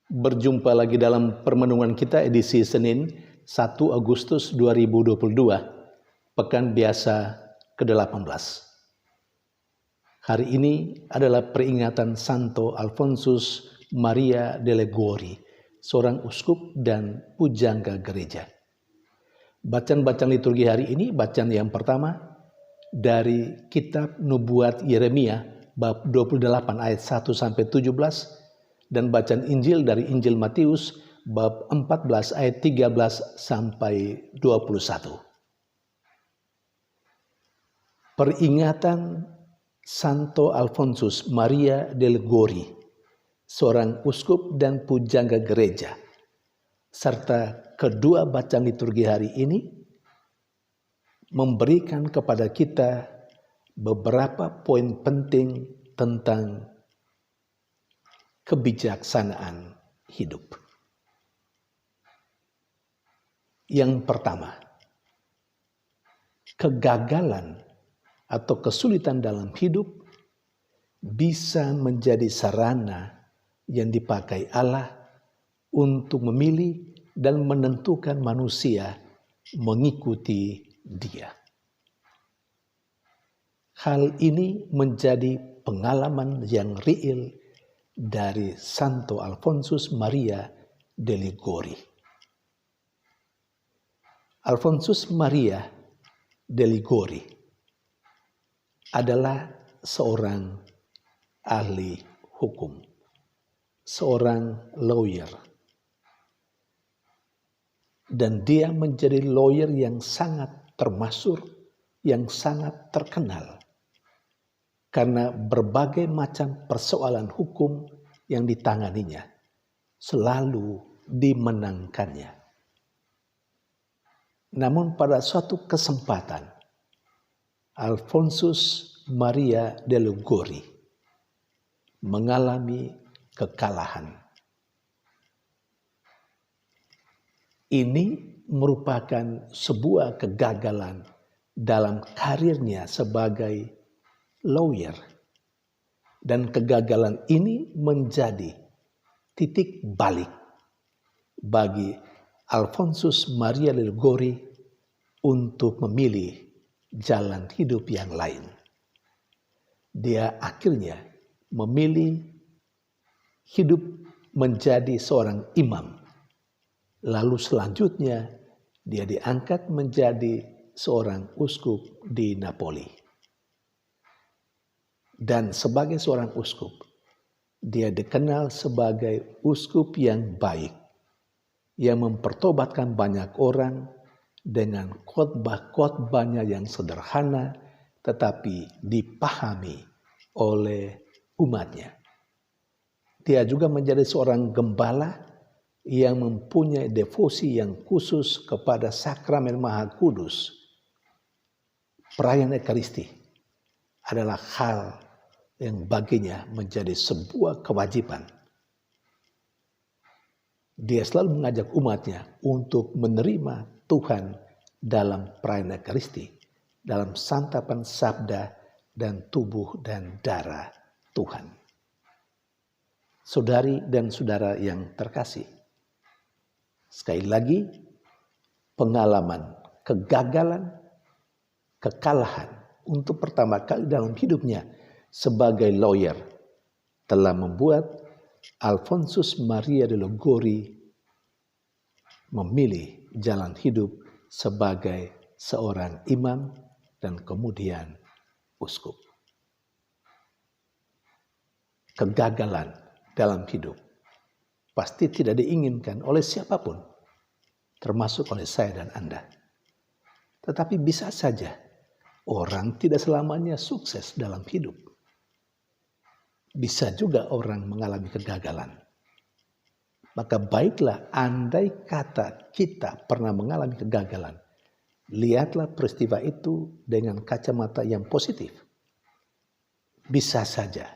Berjumpa lagi dalam permenungan kita edisi Senin 1 Agustus 2022, Pekan Biasa ke-18. Hari ini adalah peringatan Santo Alfonsus Maria delle Gori, seorang uskup dan pujangga gereja. Bacaan-bacaan liturgi hari ini, bacaan yang pertama dari kitab Nubuat Yeremia bab 28 ayat 1 sampai 17 dan bacaan Injil dari Injil Matius bab 14 ayat 13 sampai 21. Peringatan Santo Alfonsus Maria delle Gori, seorang uskup dan pujangga gereja, serta kedua bacaan liturgi hari ini memberikan kepada kita beberapa poin penting tentang kebijaksanaan hidup. Yang pertama, kegagalan atau kesulitan dalam hidup bisa menjadi sarana yang dipakai Allah untuk memilih dan menentukan manusia mengikuti Dia. Hal ini menjadi pengalaman yang real dari Santo Alfonsus Maria delle Gori. Alfonsus Maria delle Gori adalah seorang ahli hukum, seorang lawyer. Dan dia menjadi lawyer yang sangat termasyhur, yang sangat terkenal. Karena berbagai macam persoalan hukum yang ditanganinya selalu dimenangkannya. Namun pada suatu kesempatan, Alfonsus Maria delle Gori mengalami kekalahan. Ini merupakan sebuah kegagalan dalam karirnya sebagai lawyer. Dan kegagalan ini menjadi titik balik bagi Alfonsus Maria delle Gori untuk memilih jalan hidup yang lain. Dia akhirnya memilih hidup menjadi seorang imam. Lalu selanjutnya dia diangkat menjadi seorang uskup di Napoli. Dan sebagai seorang uskup, dia dikenal sebagai uskup yang baik, yang mempertobatkan banyak orang dengan khotbah-khotbahnya yang sederhana, tetapi dipahami oleh umatnya. Dia juga menjadi seorang gembala yang mempunyai devosi yang khusus kepada sakramen Maha Kudus. Perayaan Ekaristi adalah hal yang baginya menjadi sebuah kewajiban. Dia selalu mengajak umatnya untuk menerima Tuhan dalam perayaan Ekaristi, dalam santapan sabda dan tubuh dan darah Tuhan. Saudari dan saudara yang terkasih, sekali lagi pengalaman kegagalan, kekalahan untuk pertama kali dalam hidupnya sebagai lawyer telah membuat Alfonsus Maria delle Gori memilih jalan hidup sebagai seorang imam dan kemudian uskup. Kegagalan dalam hidup pasti tidak diinginkan oleh siapapun, termasuk oleh saya dan Anda. Tetapi bisa saja orang tidak selamanya sukses dalam hidup. Bisa juga orang mengalami kegagalan. Maka baiklah andai kata kita pernah mengalami kegagalan, lihatlah peristiwa itu dengan kacamata yang positif. Bisa saja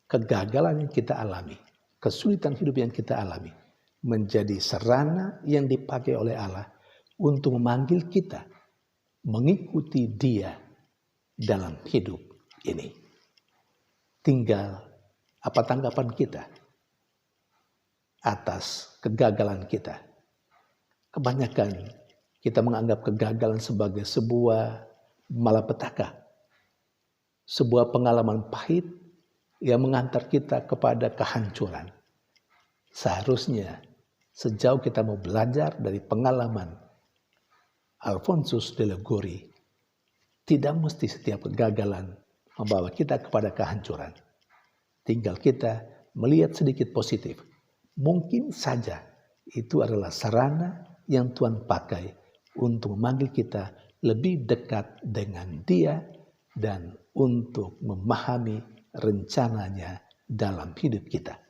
kegagalan yang kita alami, kesulitan hidup yang kita alami, menjadi sarana yang dipakai oleh Allah untuk memanggil kita mengikuti Dia dalam hidup ini. Tinggal apa tanggapan kita? atas kegagalan kita. Kebanyakan kita menganggap kegagalan sebagai sebuah malapetaka, sebuah pengalaman pahit yang mengantar kita kepada kehancuran. Seharusnya sejauh kita mau belajar dari pengalaman Alphonsus de Liguori, tidak mesti setiap kegagalan membawa kita kepada kehancuran. Tinggal kita melihat sedikit positif. Mungkin saja itu adalah sarana yang Tuhan pakai untuk memanggil kita lebih dekat dengan Dia dan untuk memahami rencananya dalam hidup kita.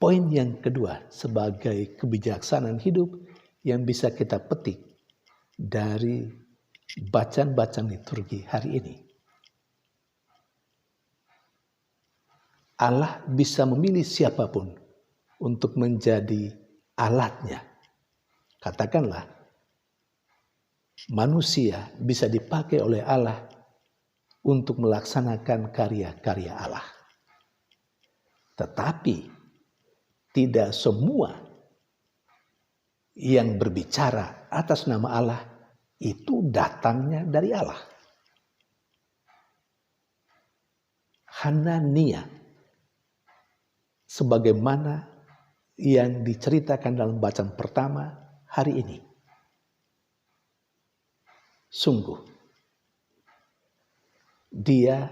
Poin yang kedua sebagai kebijaksanaan hidup yang bisa kita petik dari bacaan-bacaan liturgi hari ini. Allah bisa memilih siapapun untuk menjadi alatnya. Katakanlah, manusia bisa dipakai oleh Allah untuk melaksanakan karya-karya Allah. Tetapi tidak semua yang berbicara atas nama Allah itu datangnya dari Allah. Hanania, sebagaimana yang diceritakan dalam bacaan pertama hari ini. Sungguh, dia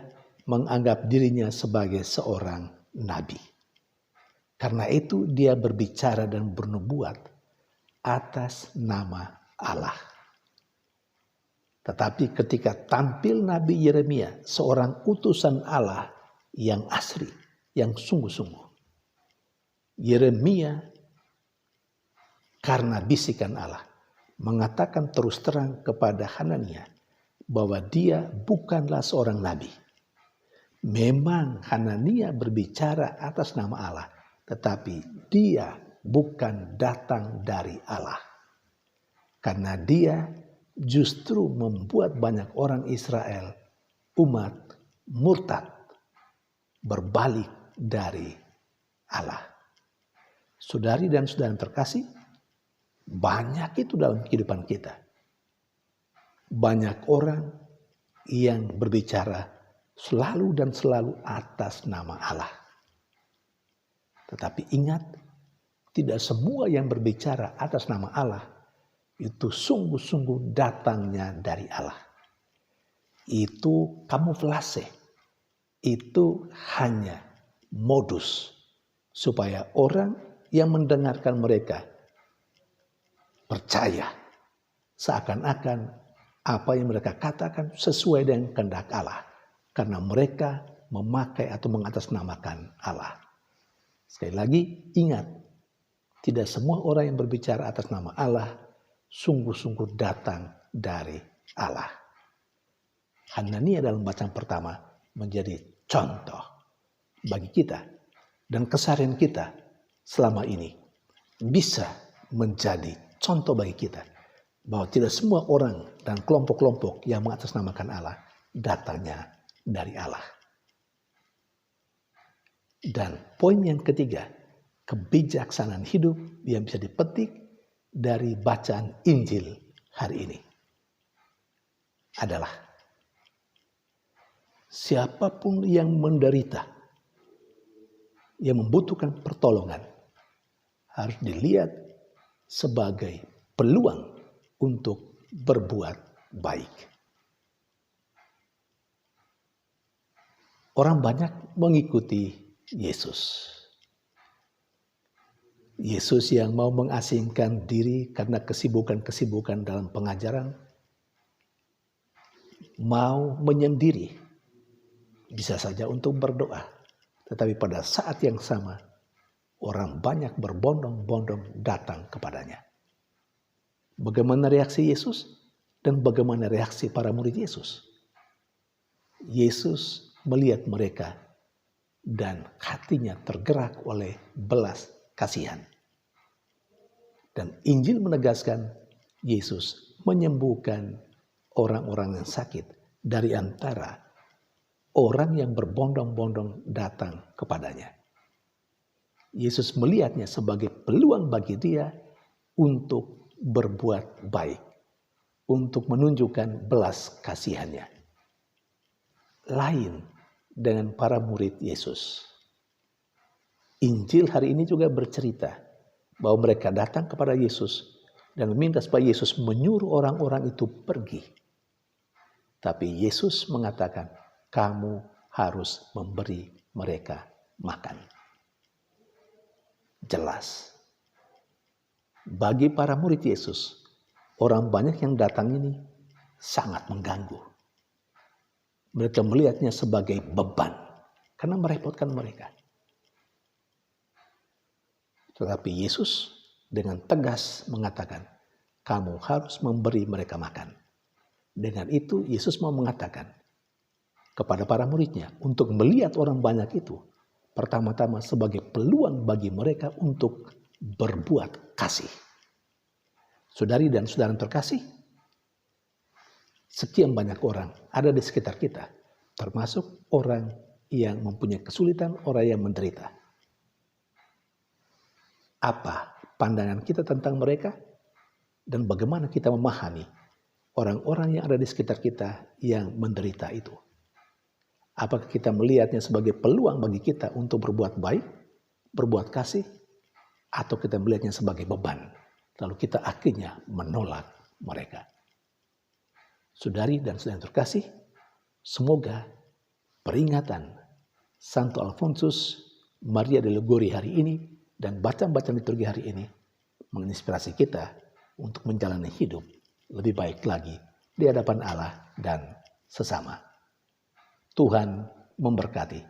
menganggap dirinya sebagai seorang nabi. Karena itu dia berbicara dan bernubuat atas nama Allah. Tetapi ketika tampil Nabi Yeremia, seorang utusan Allah yang asli, yang sungguh-sungguh. Yeremia karena bisikan Allah mengatakan terus terang kepada Hanania bahwa dia bukanlah seorang nabi. Memang Hanania berbicara atas nama Allah, tetapi dia bukan datang dari Allah. Karena dia justru membuat banyak orang Israel, umat murtad, berbalik dari Allah. Saudari dan saudara terkasih, banyak itu dalam kehidupan kita. Banyak orang yang berbicara selalu dan selalu atas nama Allah. Tetapi ingat, tidak semua yang berbicara atas nama Allah itu sungguh-sungguh datangnya dari Allah. Itu kamuflase. Itu hanya modus supaya orang yang mendengarkan mereka percaya seakan-akan apa yang mereka katakan sesuai dengan kehendak Allah. Karena mereka memakai atau mengatasnamakan Allah. Sekali lagi ingat, tidak semua orang yang berbicara atas nama Allah sungguh-sungguh datang dari Allah. Hanania dalam bacaan pertama menjadi contoh bagi kita dan keseharian kita selama ini bisa menjadi contoh bagi kita bahwa tidak semua orang dan kelompok-kelompok yang mengatasnamakan Allah datangnya dari Allah. Dan poin yang ketiga, kebijaksanaan hidup yang bisa dipetik dari bacaan Injil hari ini adalah siapapun yang menderita, yang membutuhkan pertolongan, harus dilihat sebagai peluang untuk berbuat baik. Orang banyak mengikuti Yesus. Yesus yang mau mengasingkan diri karena kesibukan-kesibukan dalam pengajaran, mau menyendiri, bisa saja untuk berdoa. Tetapi pada saat yang sama, orang banyak berbondong-bondong datang kepadanya. Bagaimana reaksi Yesus dan bagaimana reaksi para murid Yesus? Yesus melihat mereka dan hatinya tergerak oleh belas kasihan. Dan Injil menegaskan Yesus menyembuhkan orang-orang yang sakit dari antara orang yang berbondong-bondong datang kepadanya. Yesus melihatnya sebagai peluang bagi dia untuk berbuat baik, untuk menunjukkan belas kasihannya. Lain dengan para murid Yesus. Injil hari ini juga bercerita bahwa mereka datang kepada Yesus dan meminta supaya Yesus menyuruh orang-orang itu pergi. Tapi Yesus mengatakan, kamu harus memberi mereka makan. Jelas. Bagi para murid Yesus, orang banyak yang datang ini sangat mengganggu. Mereka melihatnya sebagai beban karena merepotkan mereka. Tetapi Yesus dengan tegas mengatakan, kamu harus memberi mereka makan. Dengan itu Yesus mau mengatakan kepada para muridnya untuk melihat orang banyak itu, pertama-tama sebagai peluang bagi mereka untuk berbuat kasih. Saudari dan saudara terkasih, sekian banyak orang ada di sekitar kita, termasuk orang yang mempunyai kesulitan, orang yang menderita. Apa pandangan kita tentang mereka? Dan bagaimana kita memahami orang-orang yang ada di sekitar kita yang menderita itu? Apakah kita melihatnya sebagai peluang bagi kita untuk berbuat baik, berbuat kasih, atau kita melihatnya sebagai beban, lalu kita akhirnya menolak mereka? Saudari dan saudara terkasih, semoga peringatan Santo Alfonsus Maria de Liguori hari ini dan bacaan-bacaan liturgi hari ini menginspirasi kita untuk menjalani hidup lebih baik lagi di hadapan Allah dan sesama. Tuhan memberkati.